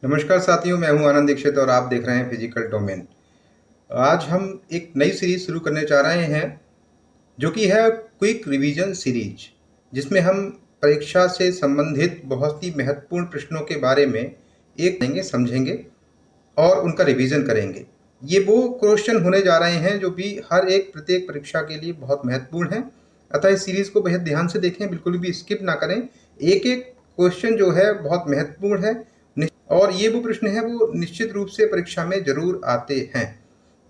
नमस्कार साथियों, मैं हूं आनंद दीक्षित और आप देख रहे हैं फिजिकल डोमेन। आज हम एक नई सीरीज शुरू करने जा रहे हैं जो कि है क्विक रिवीजन सीरीज, जिसमें हम परीक्षा से संबंधित बहुत ही महत्वपूर्ण प्रश्नों के बारे में एक लेंगे, समझेंगे और उनका रिवीजन करेंगे। ये वो क्वेश्चन होने जा रहे हैं जो भी हर एक प्रत्येक परीक्षा के लिए बहुत महत्वपूर्ण है। अतः इस सीरीज को बेहद ध्यान से देखें, बिल्कुल भी स्किप ना करें। एक एक क्वेश्चन जो है बहुत महत्वपूर्ण है और ये वो प्रश्न है वो निश्चित रूप से परीक्षा में जरूर आते हैं।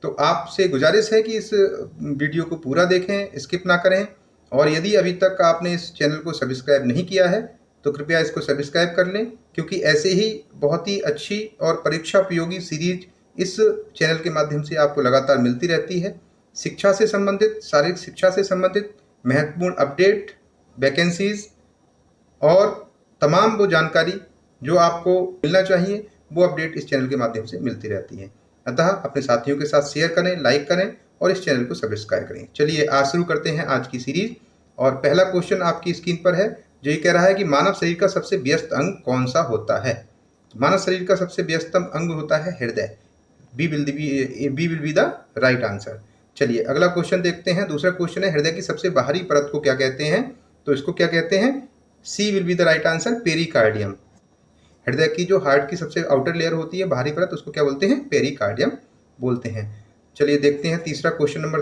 तो आपसे गुजारिश है कि इस वीडियो को पूरा देखें, स्किप ना करें। और यदि अभी तक आपने इस चैनल को सब्सक्राइब नहीं किया है तो कृपया इसको सब्सक्राइब कर लें, क्योंकि ऐसे ही बहुत ही अच्छी और परीक्षा उपयोगी सीरीज इस चैनल के माध्यम से आपको लगातार मिलती रहती है। शिक्षा से संबंधित, शारीरिक शिक्षा से संबंधित महत्वपूर्ण अपडेट, वैकेंसीज और तमाम वो जानकारी जो आपको मिलना चाहिए, वो अपडेट इस चैनल के माध्यम से मिलती रहती है। अतः अपने साथियों के साथ शेयर करें, लाइक करें और इस चैनल को सब्सक्राइब करें। चलिए आज शुरू करते हैं आज की सीरीज। और पहला क्वेश्चन आपकी स्क्रीन पर है, जो ये कह रहा है कि मानव शरीर का सबसे व्यस्त अंग कौन सा होता है। मानव शरीर का सबसे व्यस्तम अंग होता है हृदय। B will be the right answer. चलिए अगला क्वेश्चन देखते हैं। दूसरा क्वेश्चन है, हृदय की सबसे बाहरी परत को क्या कहते हैं। तो इसको क्या कहते हैं, C will be the right answer, pericardium. हृदय की जो हार्ट की सबसे आउटर लेयर होती है, बाहरी परत, उसको क्या बोलते हैं, पेरिकार्डियम बोलते हैं। चलिए देखते हैं तीसरा क्वेश्चन नंबर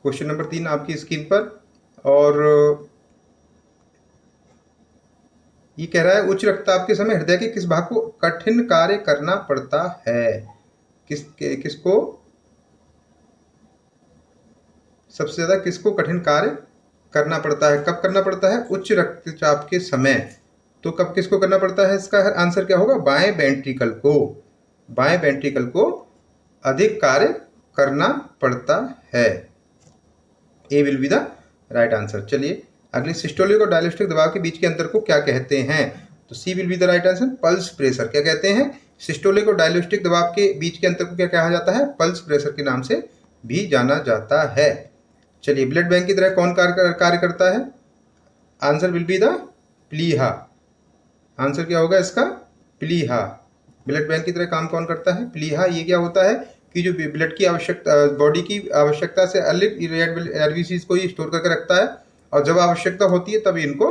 क्वेश्चन नंबर 3 आपकी स्क्रीन पर। और ये कह रहा है, उच्च रक्तचाप के समय हृदय के किस भाग को कठिन कार्य करना पड़ता है। किसको सबसे ज्यादा किसको कठिन कार्य करना पड़ता है, कब करना पड़ता है, उच्च रक्तचाप के समय। तो कब किसको करना पड़ता है, इसका आंसर क्या होगा, बाएं वेंट्रिकल को। बाएं वेंट्रिकल को अधिक कार्य करना पड़ता है। A will be the right answer. चलिए अगली, सिस्टोलिक और डायलिस्टिक दबाव के बीच के अंतर को क्या कहते हैं। तो C will be the right answer, pulse pressure. क्या कहते हैं, सिस्टोलिक और डायलिस्टिक दबाव के बीच के अंतर को क्या कहा जाता है, पल्स प्रेशर के नाम से भी जाना जाता है। चलिए, ब्लड बैंक की तरह कौन कार्य करता है। आंसर विल बी द प्लीहा। आंसर क्या होगा इसका, प्लीहा। ब्लड बैंक की तरह काम कौन करता है, प्लीहा। ये क्या होता है कि जो ब्लड की आवश्यकता, बॉडी की आवश्यकता से अलग रेड आरबीसीज को ही स्टोर करके रखता है, और जब आवश्यकता होती है तब इनको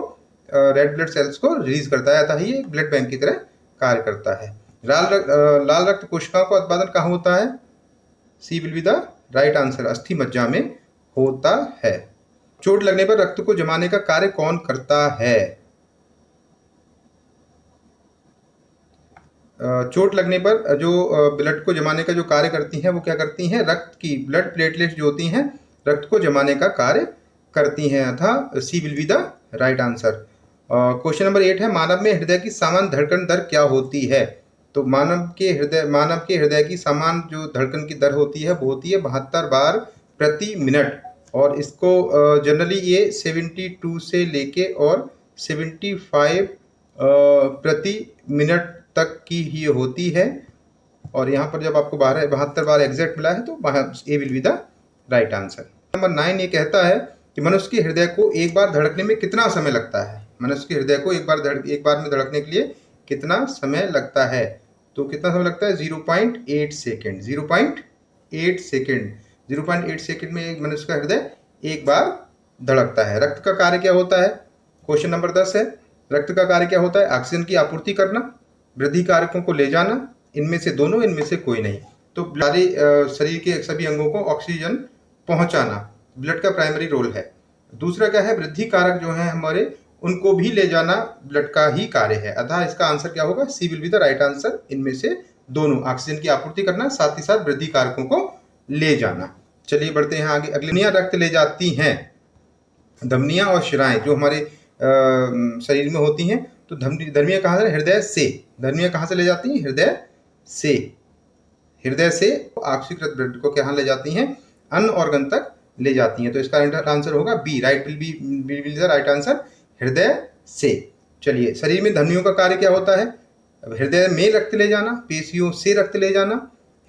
रेड ब्लड सेल्स को रिलीज करता है। अतः ये ब्लड बैंक की तरह कार्य करता है। लाल रक्त कोशिकाओं का उत्पादन कहाँ होता है, C will be the right answer, अस्थि मज्जा में होता है। चोट लगने पर रक्त को जमाने का कार्य कौन करता है। चोट लगने पर जो ब्लड को जमाने का जो कार्य करती हैं, वो क्या करती हैं, रक्त की ब्लड प्लेटलेट्स जो होती हैं रक्त को जमाने का कार्य करती हैं। अतः C will be the right answer. Question number 8 है, मानव में हृदय की सामान्य धड़कन दर क्या होती है। तो मानव के हृदय की सामान्य जो धड़कन की दर होती है वो होती है 72 बार प्रति मिनट। और इसको जनरली ये 72 से लेके और 75 प्रति मिनट तक की ही होती है। और यहाँ पर जब आपको 72 बार एग्जैक्ट मिला है तो A will be the right answer. Number 9 ये कहता है कि मनुष्य के हृदय को एक बार धड़कने में कितना समय लगता है। मनुष्य के हृदय को एक बार में धड़कने के लिए कितना समय लगता है। तो कितना समय लगता है, 0.8 सेकेंड। 0.8 सेकेंड 0.8 सेकेंड में एक मनुष्य का हृदय एक बार धड़कता है। रक्त का कार्य क्या होता है, क्वेश्चन नंबर 10 है, रक्त का कार्य क्या होता है, ऑक्सीजन की आपूर्ति करना, वृद्धि कारकों को ले जाना, इनमें से दोनों, इनमें से कोई नहीं। तो सारे शरीर के सभी अंगों को ऑक्सीजन पहुंचाना ब्लड का प्राइमरी रोल है। दूसरा क्या है, वृद्धि कारक जो है हमारे, उनको भी ले जाना ब्लड का ही कार्य है। अतः इसका आंसर क्या होगा, C will be the right answer, इनमें से दोनों, ऑक्सीजन की आपूर्ति करना साथ ही साथ वृद्धि कारकों को ले जाना। चलिए बढ़ते हैं आगे। अगले, धमनियां रक्त ले जाती हैं। धमनियां और शिराएं जो हमारे शरीर में होती हैं, तो धमनियां कहाँ से, हृदय से। धमनियां कहाँ से ले जाती हैं, हृदय से। हृदय से ऑक्सीकृत ब्लड को कहाँ ले जाती हैं, अन्य ऑर्गन तक ले जाती हैं। तो इसका आंसर होगा B, right will be the right answer, हृदय से। चलिए, शरीर में धमनियों का कार्य क्या होता है, हृदय में रक्त ले जाना, पेशियों से रक्त ले जाना,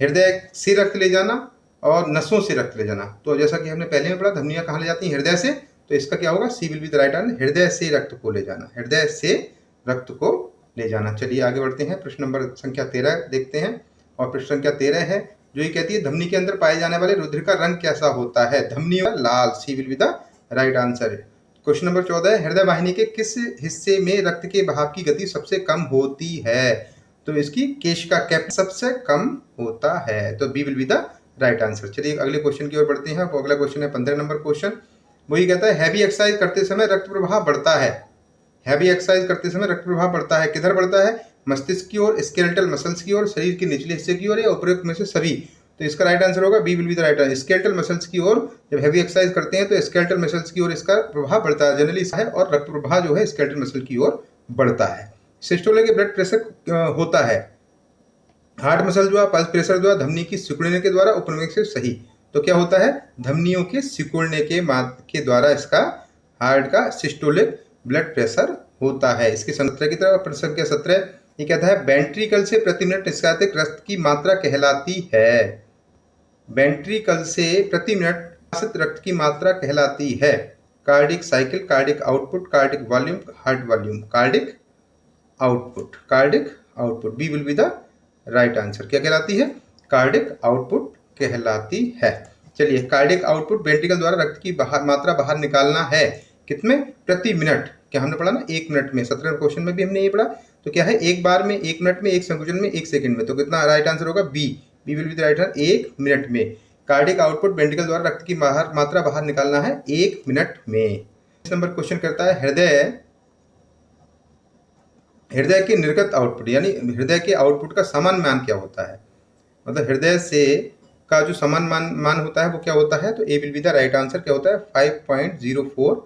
हृदय से रक्त ले जाना और नसों से रक्त ले जाना। तो जैसा कि हमने पहले में पढ़ा, धमनियां कहाँ ले जाती हैं, हृदय से। तो इसका क्या होगा, C will be the right answer, हृदय से रक्त को ले जाना, हृदय से रक्त को ले जाना। चलिए आगे बढ़ते हैं, प्रश्न नंबर संख्या 13 देखते हैं। और प्रश्न संख्या 13 है जो ये कहती है धमनी के अंदर पाए जाने वाले रुधिर का रंग कैसा होता है? धमनी और लाल, C will be the right answer. Question number 14 है हृदय वाहिनी के किस हिस्से में रक्त के बहाव की गति सबसे कम होती है? तो इसकी केशिका कैप सबसे कम होता है, तो B will be the right answer. चलिए अगले क्वेश्चन की ओर बढ़ते हैं। अगला क्वेश्चन है 15 नंबर क्वेश्चन। वही कहता है हैवी एक्सरसाइज करते समय रक्त प्रवाह बढ़ता है। हैवी एक्सरसाइज करते समय रक्त प्रवाह बढ़ता है, किधर बढ़ता है? मस्तिष्क की ओर, स्केलेटल मसल्स की ओर, शरीर के निचले हिस्से की ओर, या उपरोक्त में से सभी। तो इसका राइट आंसर होगा B will be the right answer. Skeletal muscles की ओर जब हैवी एक्सरसाइज करते हैं तो स्केलेटल मसल्स की ओर इसका प्रभाव बढ़ता है जनरली है, और रक्त प्रवाह जो है स्केलेटल मसल की ओर बढ़ता है। सिस्टोलिक ब्लड प्रेशर होता है हार्ट मसल जो है पल्स प्रेशर जो है धमनी की सिकुड़ने के द्वारा, उपनवेग से सही। तो क्या होता है? धमनियों के सिकुड़ने के द्वारा इसका हार्ट का सिस्टोलिक ब्लड प्रेशर होता है। इसके संख्या की तरफ प्रश्न संख्या 17 ये कहता है वेंट्रिकल से प्रति मिनट निष्कासित रक्त की मात्रा कहलाती है। वेंट्रिकल से प्रति मिनट निष्कासित रक्त की मात्रा कहलाती है cardiac cycle, cardiac output, cardiac volume, heart volume. Cardiac output, cardiac output, B will be the right answer. क्या कहलाती है? कार्डिक आउटपुट कहलाती है। चलिए कार्डिक आउटपुट वेंट्रिकल द्वारा रक्त की मात्रा बाहर निकालना है कितने? प्रति मिनट। क्या हमने पढ़ा ना 1 मिनट में, 17 क्वेश्चन में भी हमने ये पढ़ा। तो क्या है? एक बार में, 1 मिनट में, एक संकुचन में, 1 सेकंड में। तो कितना राइट आंसर होगा? B, B will be the right answer. 1 minute में कार्डिक आउटपुट वेंट्रिकल द्वारा रक्त की मात्रा बाहर निकालना है 1 मिनट में। इस नंबर क्वेश्चन करता है हृदय के निर्गत आउटपुट यानी हृदय के आउटपुट का समान मान क्या होता है? मतलब हृदय से का जो समान मान होता है वो क्या होता है? तो A will be the right answer. क्या होता है? 5.04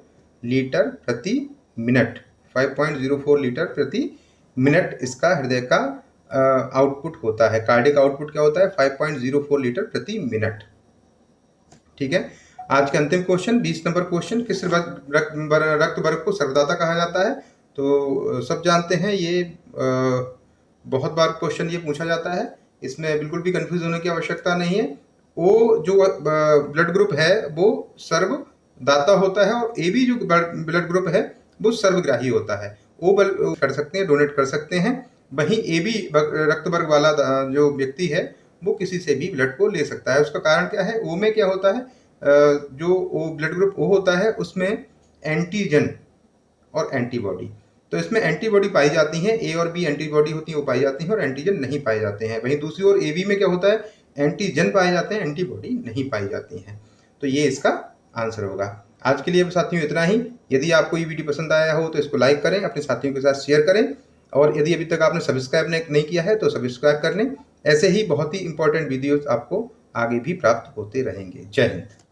लीटर प्रति मिनट। 5.04 लीटर प्रति मिनट इसका हृदय का आउटपुट होता है। कार्डिक आउटपुट क्या होता है? 5.04 लीटर प्रति मिनट। ठीक है। आज के अंतिम क्वेश्चन 20 नंबर क्वेश्चन, किस रक्त वर्ग को सर्वदाता कहा जाता है? तो सब जानते हैं ये बहुत बार क्वेश्चन ये पूछा जाता है, इसमें बिल्कुल भी कंफ्यूज होने की आवश्यकता नहीं है। ओ जो ब्लड ग्रुप है वो सर्वदाता होता है, और ए बी जो ब्लड ग्रुप है वो सर्वग्राही होता है। ओ कर सकते हैं, डोनेट कर सकते हैं, वहीं ए बी रक्त वर्ग वाला जो व्यक्ति है वो किसी से भी ब्लड को ले सकता है। उसका कारण क्या है? ओ में क्या होता है? जो ओ ब्लड ग्रुप ओ होता है उसमें एंटीजन और एंटीबॉडी, तो इसमें एंटीबॉडी पाई जाती हैं, ए और बी एंटीबॉडी होती हैं वो पाई जाती हैं, और एंटीजन नहीं पाए जाते हैं। वहीं दूसरी ओर ए बी में क्या होता है? एंटीजन पाए जाते हैं, एंटीबॉडी नहीं पाई जाती हैं। तो ये इसका आंसर होगा। आज के लिए साथियों इतना ही। यदि आपको ये वीडियो पसंद आया हो तो इसको लाइक करें, अपने साथियों के साथ शेयर करें, और यदि अभी तक आपने सब्सक्राइब नहीं किया है तो सब्सक्राइब कर लें। ऐसे ही बहुत ही इंपॉर्टेंट वीडियोज आपको आगे भी प्राप्त होते रहेंगे। जय हिंद।